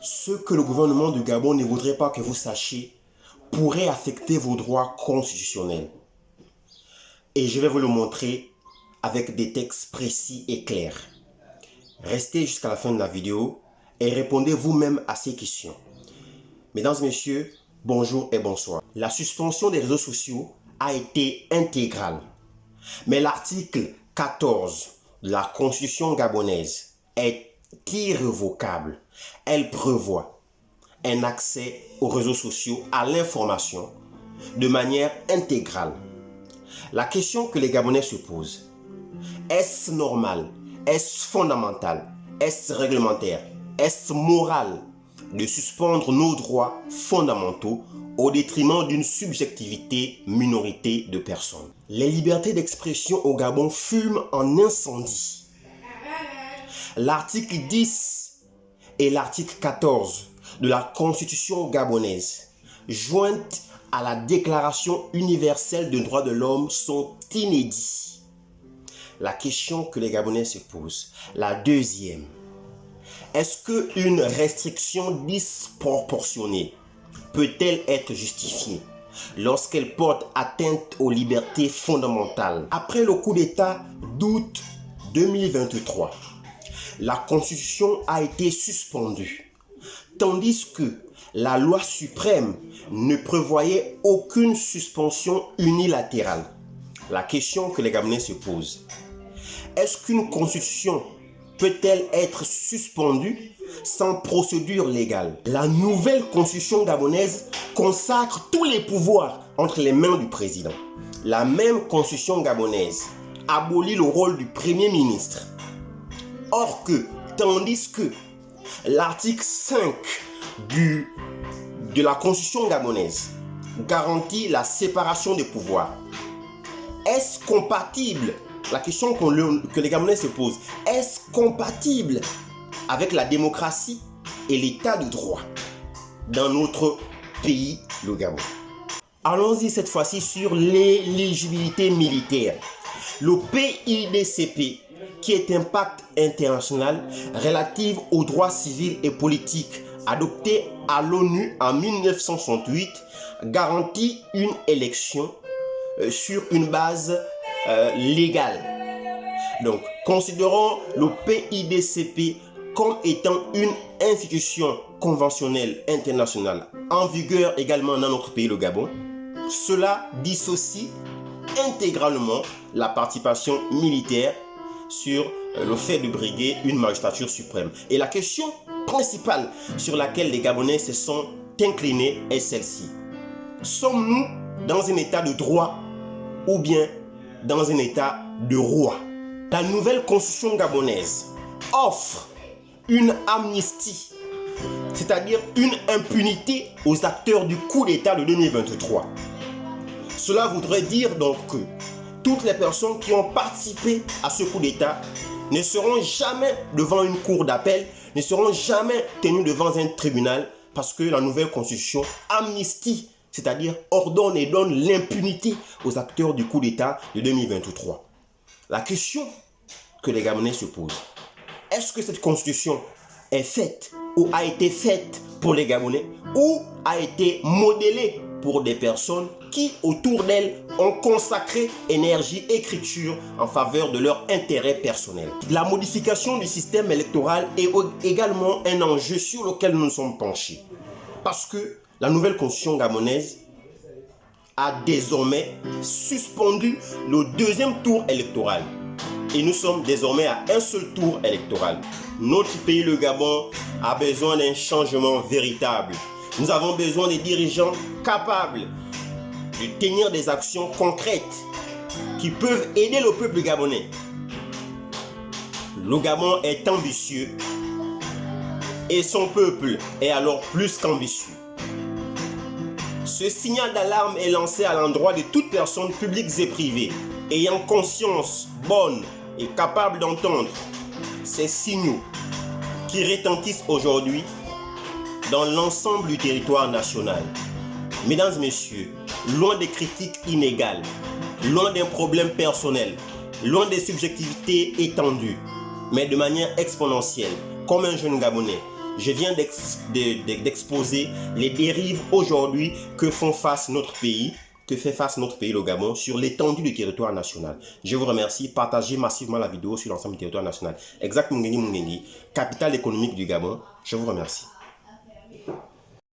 Ce que le gouvernement du Gabon ne voudrait pas que vous sachiez pourrait affecter vos droits constitutionnels. Et je vais vous le montrer avec des textes précis et clairs. Restez jusqu'à la fin de la vidéo et répondez vous-même à ces questions. Mesdames et messieurs, bonjour et bonsoir. La suspension des réseaux sociaux a été intégrale. Mais l'article 14 de la Constitution gabonaise est irrévocable. Elle prévoit un accès aux réseaux sociaux, à l'information, de manière intégrale. La question que les Gabonais se posent, est-ce normal, est-ce fondamental, est-ce réglementaire, est-ce moral de suspendre nos droits fondamentaux au détriment d'une subjectivité minorité de personnes? Les libertés d'expression au Gabon fument en incendie. L'article 10 et l'article 14 de la Constitution gabonaise, jointes à la Déclaration universelle des droits de l'homme, sont inédits. La question que les Gabonais se posent, la deuxième, est-ce qu'une restriction disproportionnée peut-elle être justifiée lorsqu'elle porte atteinte aux libertés fondamentales? Après le coup d'État d'août 2023, la Constitution a été suspendue, tandis que la loi suprême ne prévoyait aucune suspension unilatérale. La question que les Gabonais se posent, est-ce qu'une Constitution peut-elle être suspendue sans procédure légale? La nouvelle Constitution gabonaise consacre tous les pouvoirs entre les mains du président. La même Constitution gabonaise abolit le rôle du Premier ministre. Or que, tandis que l'article 5 de la Constitution gabonaise garantit la séparation des pouvoirs, est-ce compatible, la question que les Gabonais se posent, est-ce compatible avec la démocratie et l'état de droit dans notre pays, le Gabon? Allons-y cette fois-ci sur l'éligibilité militaire. Le PIDCP, qui est un pacte international relatif aux droits civils et politiques adopté à l'ONU en 1968, garantit une élection sur une base légale. Donc, considérons le PIDCP comme étant une institution conventionnelle internationale en vigueur également dans notre pays, le Gabon. Cela dissocie intégralement la participation militaire sur le fait de briguer une magistrature suprême. Et la question principale sur laquelle les Gabonais se sont inclinés est celle-ci. Sommes-nous dans un état de droit ou bien dans un état de roi? La nouvelle constitution gabonaise offre une amnistie, c'est-à-dire une impunité aux acteurs du coup d'État de 2023. Cela voudrait dire donc que toutes les personnes qui ont participé à ce coup d'État ne seront jamais devant une cour d'appel, ne seront jamais tenues devant un tribunal, parce que la nouvelle constitution amnistie, c'est-à-dire ordonne et donne l'impunité aux acteurs du coup d'État de 2023. La question que les Gabonais se posent, est-ce que cette constitution est faite ou a été faite pour les Gabonais ou a été modélée pour des personnes qui, autour d'elles, ont consacré énergie, écriture en faveur de leur intérêt personnel? La modification du système électoral est également un enjeu sur lequel nous nous sommes penchés. Parce que la nouvelle constitution gabonaise a désormais suspendu le deuxième tour électoral. Et nous sommes désormais à un seul tour électoral. Notre pays, le Gabon, a besoin d'un changement véritable. Nous avons besoin de dirigeants capables de tenir des actions concrètes qui peuvent aider le peuple gabonais. Le Gabon est ambitieux et son peuple est alors plus qu'ambitieux. Ce signal d'alarme est lancé à l'endroit de toutes personnes publiques et privées ayant conscience bonne et capable d'entendre ces signaux qui retentissent aujourd'hui dans l'ensemble du territoire national. Mesdames et messieurs, loin des critiques inégales, loin d'un problème personnel, loin des subjectivités étendues, mais de manière exponentielle, comme un jeune Gabonais, Je viens d'exposer les dérives aujourd'hui que fait face notre pays, le Gabon, sur l'étendue du territoire national. Je vous remercie. Partagez massivement la vidéo sur l'ensemble du territoire national. Exact Mungengi Mungengi, capitale économique du Gabon. Je vous remercie.